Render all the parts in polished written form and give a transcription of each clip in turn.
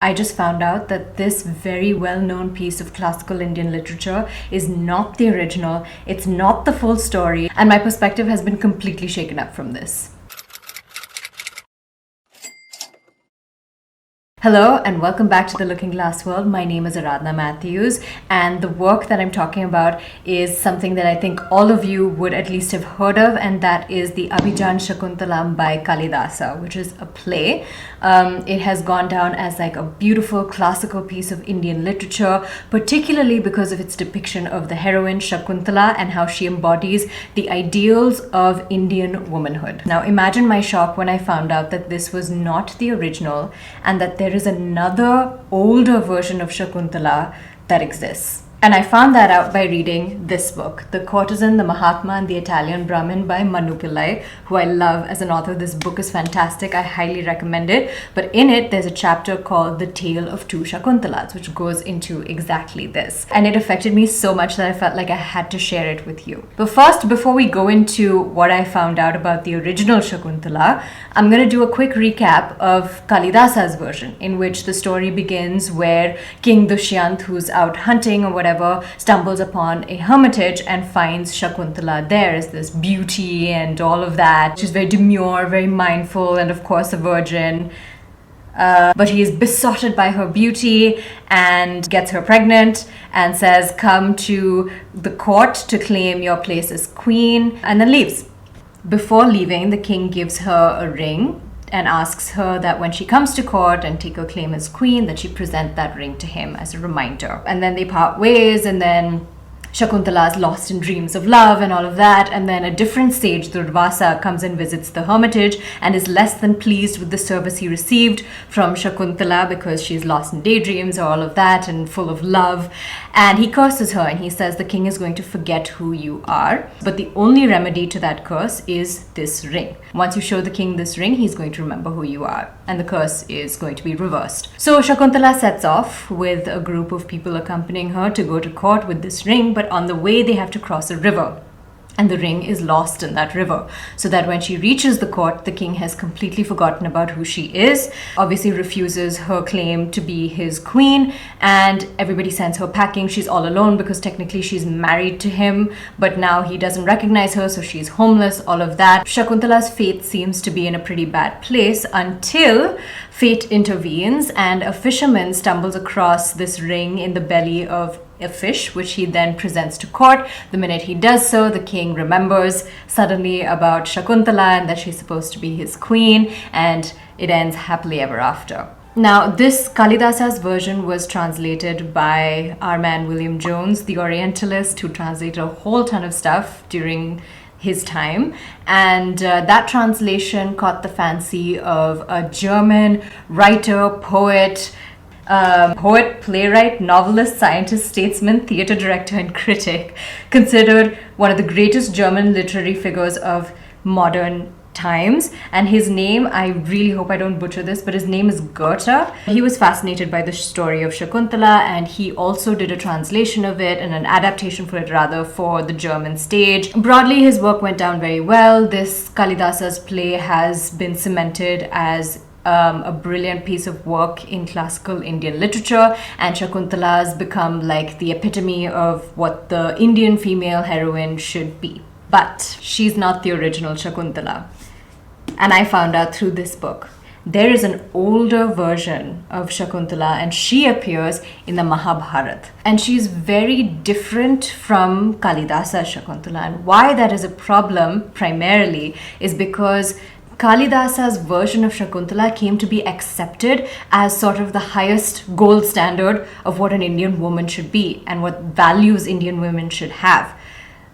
I just found out that this very well-known piece of classical Indian literature is not the original, it's not the full story, and my perspective has been completely shaken up from this. Hello and welcome back to the Looking Glass World. My name is Aradhna Matthews, and the work that I'm talking about is something that I think all of you would at least have heard of, and that is the Abhijan Shakuntala by Kalidasa, which is a play. It has gone down as like a beautiful classical piece of Indian literature, particularly because of its depiction of the heroine Shakuntala and how she embodies the ideals of Indian womanhood. Now imagine my shock when I found out that this was not the original and that there is another older version of Shakuntala that exists. And I found that out by reading this book, The Courtesan, the Mahatma and the Italian Brahmin by Manu Pillai, who I love as an author. This book is fantastic. I highly recommend it. But in it, there's a chapter called The Tale of Two Shakuntalas, which goes into exactly this. And it affected me so much that I felt like I had to share it with you. But first, before we go into what I found out about the original Shakuntala, I'm going to do a quick recap of Kalidasa's version, in which the story begins where King Dushyant, who's out hunting or whatever, stumbles upon a hermitage and finds Shakuntala there as this beauty and all of that. She's very demure, very mindful, and of course a virgin. But he is besotted by her beauty and gets her pregnant and says, "Come to the court to claim your place as queen," and then leaves. Before leaving, the king gives her a ring and asks her that when she comes to court and take her claim as queen, that she present that ring to him as a reminder. And then they part ways, and then Shakuntala is lost in dreams of love and all of that. And then a different sage, Durvasa, comes and visits the hermitage and is less than pleased with the service he received from Shakuntala because she's lost in daydreams or all of that and full of love. And he curses her and he says the king is going to forget who you are. But the only remedy to that curse is this ring. Once you show the king this ring, he's going to remember who you are. And the curse is going to be reversed. So Shakuntala sets off with a group of people accompanying her to go to court with this ring. But on the way, they have to cross a river. And the ring is lost in that river. So that when she reaches the court, the king has completely forgotten about who she is, obviously refuses her claim to be his queen, and everybody sends her packing. She's all alone because technically she's married to him, but now he doesn't recognize her, so she's homeless, all of that. Shakuntala's fate seems to be in a pretty bad place until fate intervenes and a fisherman stumbles across this ring in the belly of a fish, which he then presents to court. The minute he does so, the king remembers suddenly about Shakuntala and that she's supposed to be his queen, and it ends happily ever after. Now, this Kalidasa's version was translated by our man William Jones, the Orientalist, who translated a whole ton of stuff during his time, and that translation caught the fancy of a German writer, poet, playwright, novelist, scientist, statesman, theater director, and critic, considered one of the greatest German literary figures of modern times. And his name, I really hope I don't butcher this, but his name is Goethe. He was fascinated by the story of Shakuntala, and he also did a translation of it and an adaptation for it rather for the German stage. Broadly, his work went down very well. This Kalidasa's play has been cemented as a brilliant piece of work in classical Indian literature, and Shakuntala has become like the epitome of what the Indian female heroine should be. But she's not the original Shakuntala. And I found out through this book. There is an older version of Shakuntala, and she appears in the Mahabharata. And she's very different from Kalidasa's Shakuntala. And why that is a problem primarily is because Kalidasa's version of Shakuntala came to be accepted as sort of the highest gold standard of what an Indian woman should be and what values Indian women should have.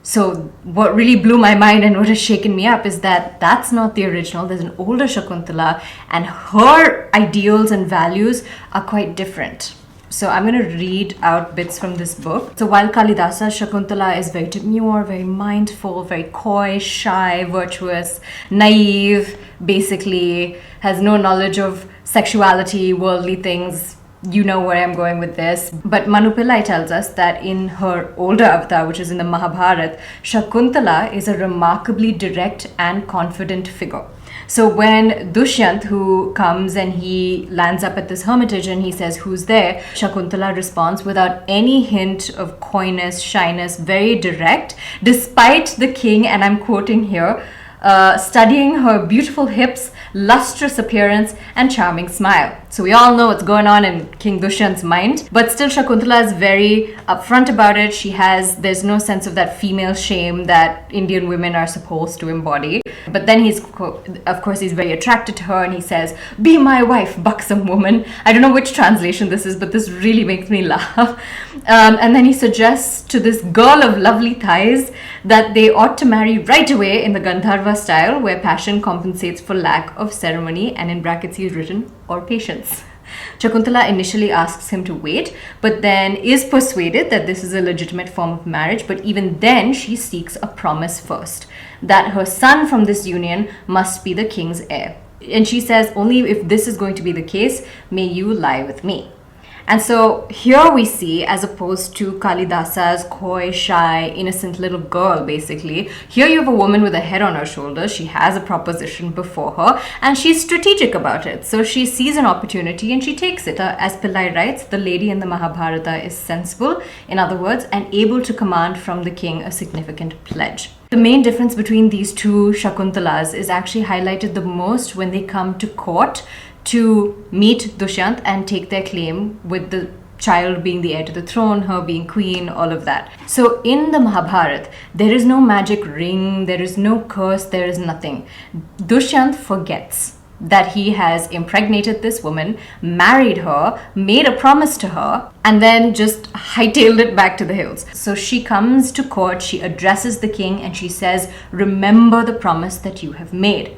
So what really blew my mind and what has shaken me up is that that's not the original. There's an older Shakuntala, and her ideals and values are quite different. So I'm going to read out bits from this book. So while Kalidasa, Shakuntala is very demure, very mindful, very coy, shy, virtuous, naive, basically has no knowledge of sexuality, worldly things. You know where I'm going with this. But Manu Pillai tells us that in her older avatar, which is in the Mahabharata, Shakuntala is a remarkably direct and confident figure. So when Dushyant, who comes and he lands up at this hermitage and he says, "Who's there?" Shakuntala responds without any hint of coyness, shyness, very direct, despite the king, and I'm quoting here, studying her beautiful hips, lustrous appearance, and charming smile. So we all know what's going on in King Dushyant's mind, but still Shakuntala is very upfront about it. There's no sense of that female shame that Indian women are supposed to embody. But then he's very attracted to her and he says, "Be my wife, buxom woman." I don't know which translation this is, but this really makes me laugh. And then he suggests to this girl of lovely thighs that they ought to marry right away in the Gandharva style, where passion compensates for lack of ceremony, and in brackets he's written, or patience. Shakuntala initially asks him to wait, but then is persuaded that this is a legitimate form of marriage. But even then, she seeks a promise first, that her son from this union must be the king's heir. And she says, "Only if this is going to be the case, may you lie with me." And so here we see, as opposed to Kalidasa's coy, shy, innocent little girl, basically, here you have a woman with a head on her shoulders. She has a proposition before her and she's strategic about it. So she sees an opportunity and she takes it. As Pillai writes, the lady in the Mahabharata is sensible, in other words, and able to command from the king a significant pledge. The main difference between these two Shakuntalas is actually highlighted the most when they come to court to meet Dushyant and take their claim, with the child being the heir to the throne, her being queen, all of that. So in the Mahabharata, there is no magic ring, there is no curse, there is nothing. Dushyant forgets that he has impregnated this woman, married her, made a promise to her, and then just hightailed it back to the hills. So she comes to court, she addresses the king and she says, "Remember the promise that you have made."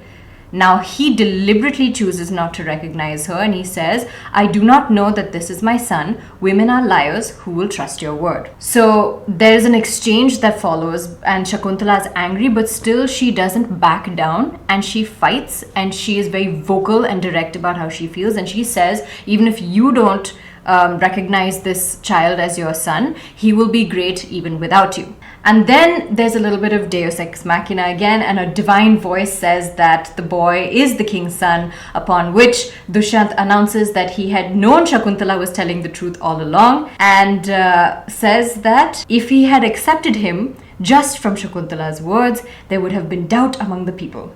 Now he deliberately chooses not to recognize her and he says, "I do not know that this is my son. Women are liars. Who will trust your word?" So there's an exchange that follows and Shakuntala is angry, but still she doesn't back down and she fights and she is very vocal and direct about how she feels. And she says, "Even if you don't recognize this child as your son, he will be great even without you." And then there's a little bit of Deus Ex Machina again, and a divine voice says that the boy is the king's son, upon which Dushyant announces that he had known Shakuntala was telling the truth all along, and says that if he had accepted him just from Shakuntala's words, there would have been doubt among the people.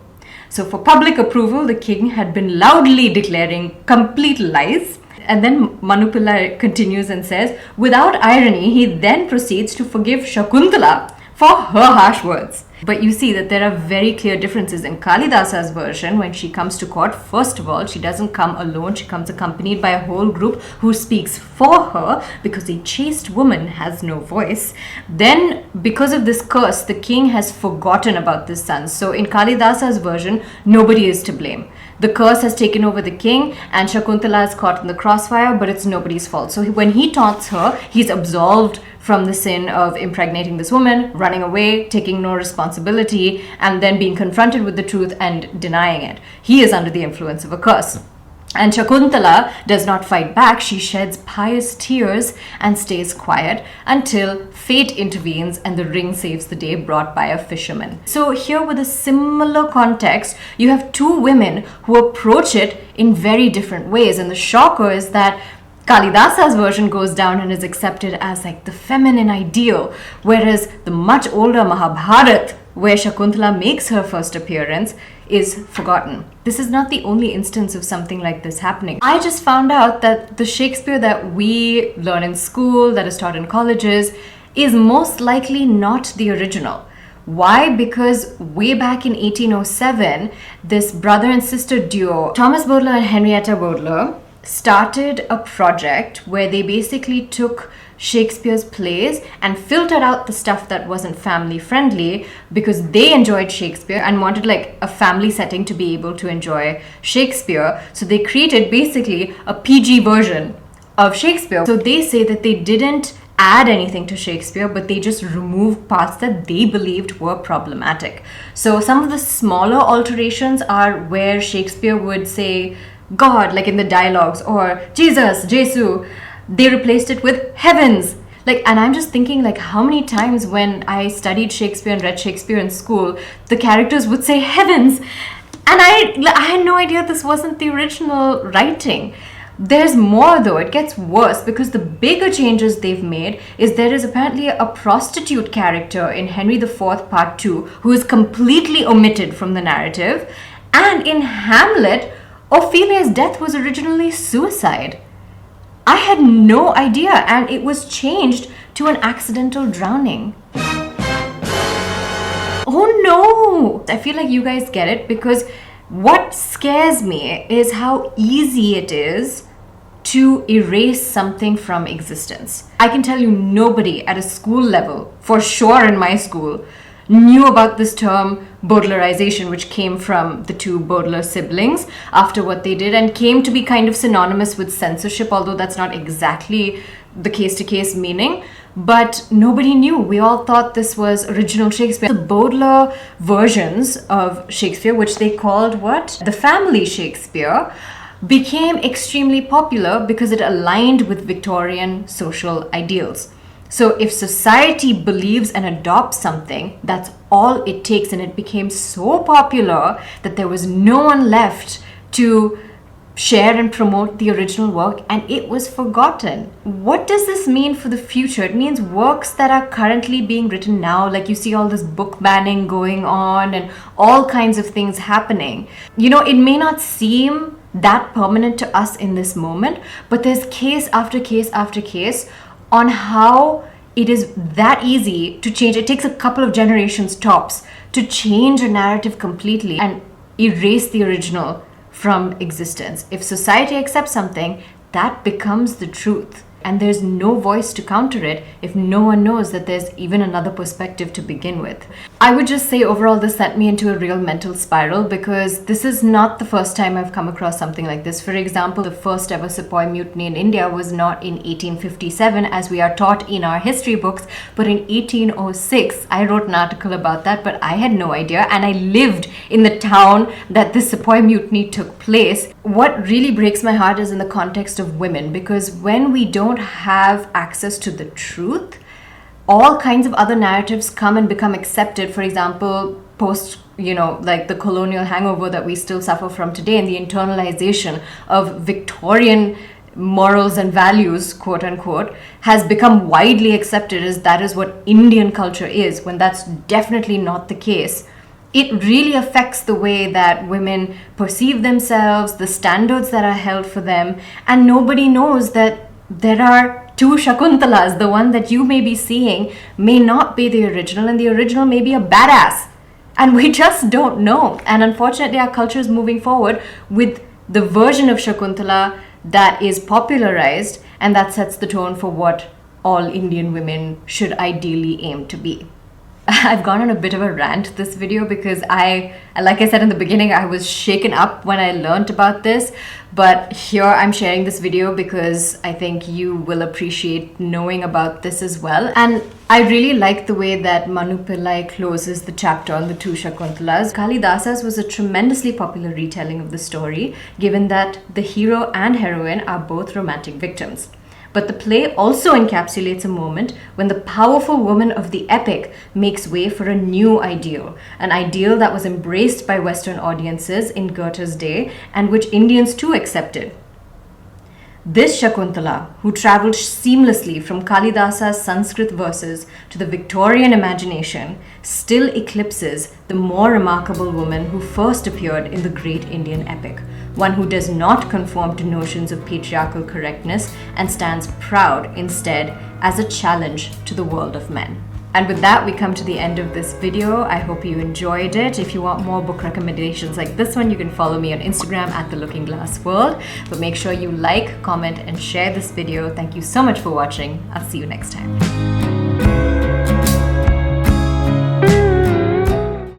So for public approval, the king had been loudly declaring complete lies. And then Manupilla continues and says, without irony, he then proceeds to forgive Shakuntala for her harsh words. But you see that there are very clear differences in Kalidasa's version. When she comes to court, first of all, she doesn't come alone. She comes accompanied by a whole group who speaks for her, because a chaste woman has no voice. Then, because of this curse, the king has forgotten about this son. So in Kalidasa's version, nobody is to blame. The curse has taken over the king and Shakuntala is caught in the crossfire, but it's nobody's fault. So when he taunts her, he's absolved from the sin of impregnating this woman, running away, taking no responsibility, and then being confronted with the truth and denying it. He is under the influence of a curse. And Shakuntala does not fight back. She sheds pious tears and stays quiet until fate intervenes and the ring saves the day, brought by a fisherman. So here, with a similar context, you have two women who approach it in very different ways. And the shocker is that Kalidasa's version goes down and is accepted as like the feminine ideal, whereas the much older Mahabharata, where Shakuntala makes her first appearance, is forgotten. This is not the only instance of something like this happening. I just found out that the Shakespeare that we learn in school, that is taught in colleges, is most likely not the original. Why? Because way back in 1807, this brother and sister duo, Thomas Baudelaire and Henrietta Baudelaire, started a project where they basically took Shakespeare's plays and filtered out the stuff that wasn't family friendly, because they enjoyed Shakespeare and wanted like a family setting to be able to enjoy Shakespeare. So they created basically a PG version of Shakespeare. So they say that they didn't add anything to Shakespeare, but they just removed parts that they believed were problematic. So some of the smaller alterations are where Shakespeare would say God, like in the dialogues, or Jesus, Jesu. They replaced it with heavens. Like, and I'm just thinking, like, how many times when I studied Shakespeare and read Shakespeare in school, the characters would say heavens. And I had no idea this wasn't the original writing. There's more though, it gets worse because the bigger changes they've made is there is apparently a prostitute character in Henry IV Part 2 who is completely omitted from the narrative. And in Hamlet, Ophelia's death was originally suicide. I had no idea, and it was changed to an accidental drowning. Oh no! I feel like you guys get it because what scares me is how easy it is to erase something from existence. I can tell you nobody at a school level, for sure in my school, knew about this term Baudelaireization, which came from the two Baudelaire siblings after what they did and came to be kind of synonymous with censorship, although that's not exactly the case-to-case meaning. But nobody knew. We all thought this was original Shakespeare. The Baudelaire versions of Shakespeare, which they called what? The family Shakespeare, became extremely popular because it aligned with Victorian social ideals. So if society believes and adopts something, that's all it takes. And it became so popular that there was no one left to share and promote the original work, and it was forgotten. What does this mean for the future? It means works that are currently being written now, like you see all this book banning going on and all kinds of things happening. You know, it may not seem that permanent to us in this moment, but there's case after case after case on how it is that easy to change. It takes a couple of generations tops to change a narrative completely and erase the original from existence. If society accepts something, that becomes the truth. And there's no voice to counter it if no one knows that there's even another perspective to begin with. I would just say overall this sent me into a real mental spiral because this is not the first time I've come across something like this. For example, the first ever Sepoy mutiny in India was not in 1857 as we are taught in our history books, but in 1806. I wrote an article about that, but I had no idea, and I lived in the town that this Sepoy mutiny took place. What really breaks my heart is in the context of women, because when we don't have access to the truth, all kinds of other narratives come and become accepted. For example, post, like the colonial hangover that we still suffer from today, and the internalization of Victorian morals and values, quote unquote, has become widely accepted as that is what Indian culture is, when that's definitely not the case. It really affects the way that women perceive themselves, the standards that are held for them, and nobody knows that there are two Shakuntalas. The one that you may be seeing may not be the original, and the original may be a badass. And we just don't know. And unfortunately, our culture is moving forward with the version of Shakuntala that is popularized, and that sets the tone for what all Indian women should ideally aim to be. I've gone on a bit of a rant this video because like I said in the beginning, I was shaken up when I learned about this, but here I'm sharing this video because I think you will appreciate knowing about this as well. And I really like the way that Manu Pillai closes the chapter on the two Shakuntalas. Kalidasa's was a tremendously popular retelling of the story, given that the hero and heroine are both romantic victims. But the play also encapsulates a moment when the powerful woman of the epic makes way for a new ideal, an ideal that was embraced by Western audiences in Goethe's day and which Indians too accepted. This Shakuntala, who travelled seamlessly from Kalidasa's Sanskrit verses to the Victorian imagination, still eclipses the more remarkable woman who first appeared in the great Indian epic, one who does not conform to notions of patriarchal correctness and stands proud instead as a challenge to the world of men. And with that, we come to the end of this video. I hope you enjoyed it. If you want more book recommendations like this one, you can follow me on Instagram at The Looking Glass World. But make sure you like, comment, and share this video. Thank you so much for watching. I'll see you next time.